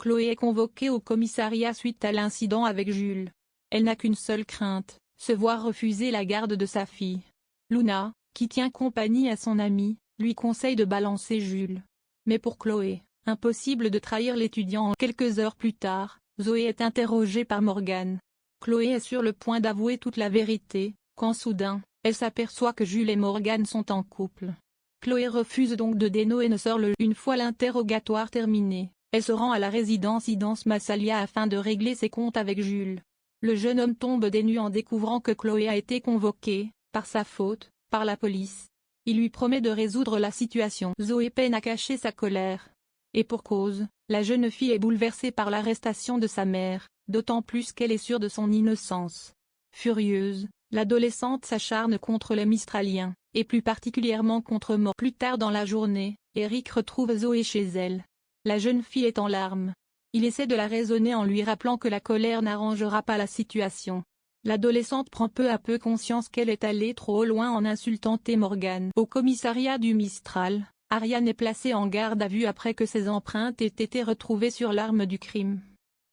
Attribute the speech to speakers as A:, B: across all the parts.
A: Chloé est convoquée au commissariat suite à l'incident avec Jules. Elle n'a qu'une seule crainte, se voir refuser la garde de sa fille. Luna, qui tient compagnie à son amie, lui conseille de balancer Jules. Mais pour Chloé, impossible de trahir l'étudiant. Quelques heures plus tard, Zoé est interrogée par Morgane. Chloé est sur le point d'avouer toute la vérité, quand soudain, elle s'aperçoit que Jules et Morgane sont en couple. Chloé refuse donc de dénouer ne sort le. Une fois l'interrogatoire terminé, elle se rend à la résidence Idance Massalia afin de régler ses comptes avec Jules. Le jeune homme tombe des nues en découvrant que Chloé a été convoquée, par sa faute, par la police. Il lui promet de résoudre la situation. Zoé peine à cacher sa colère. Et pour cause, la jeune fille est bouleversée par l'arrestation de sa mère, d'autant plus qu'elle est sûre de son innocence. Furieuse, l'adolescente s'acharne contre les Mistraliens, et plus particulièrement contre Morgane. Plus tard dans la journée, Eric retrouve Zoé chez elle. La jeune fille est en larmes. Il essaie de la raisonner en lui rappelant que la colère n'arrangera pas la situation. L'adolescente prend peu à peu conscience qu'elle est allée trop loin en insultant Morgane. Au commissariat du Mistral, Ariane est placée en garde à vue après que ses empreintes aient été retrouvées sur l'arme du crime.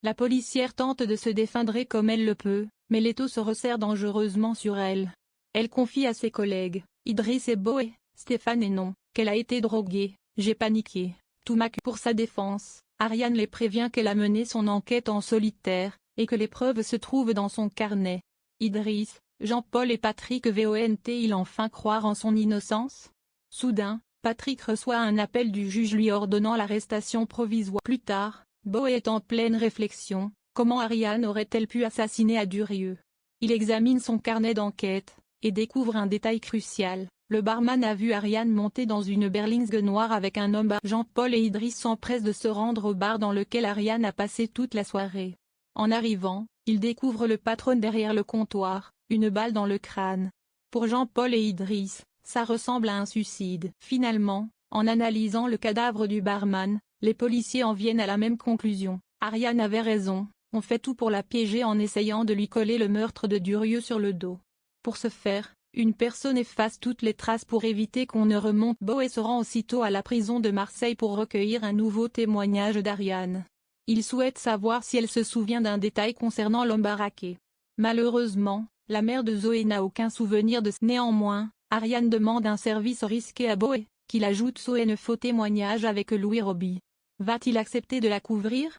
A: La policière tente de se défendre comme elle le peut, mais l'étau se resserre dangereusement sur elle. Elle confie à ses collègues, Idriss et Boé, Stéphane et non, qu'elle a été droguée. J'ai paniqué. Tout m'a pour sa défense, Ariane les prévient qu'elle a mené son enquête en solitaire, et que les preuves se trouvent dans son carnet. Idriss, Jean-Paul et Patrick vont-ils enfin croire en son innocence? Soudain, Patrick reçoit un appel du juge lui ordonnant l'arrestation provisoire. Plus tard, Boé est en pleine réflexion, comment Ariane aurait-elle pu assassiner Adurieux? Il examine son carnet d'enquête, et découvre un détail crucial. Le barman a vu Ariane monter dans une berlingue noire avec un homme. Jean-Paul et Idriss s'empressent de se rendre au bar dans lequel Ariane a passé toute la soirée. En arrivant, ils découvrent le patron derrière le comptoir, une balle dans le crâne. Pour Jean-Paul et Idriss, ça ressemble à un suicide. Finalement, en analysant le cadavre du barman, les policiers en viennent à la même conclusion. Ariane avait raison, on fait tout pour la piéger en essayant de lui coller le meurtre de Durieux sur le dos. Pour ce faire, une personne efface toutes les traces pour éviter qu'on ne remonte. Boé se rend aussitôt à la prison de Marseille pour recueillir un nouveau témoignage d'Ariane. Il souhaite savoir si elle se souvient d'un détail concernant l'homme baraqué. Malheureusement, la mère de Zoé n'a aucun souvenir de ce. Néanmoins, Ariane demande un service risqué à Boé, qu'il ajoute un faux témoignage avec Louis Roby. Va-t-il accepter de la couvrir?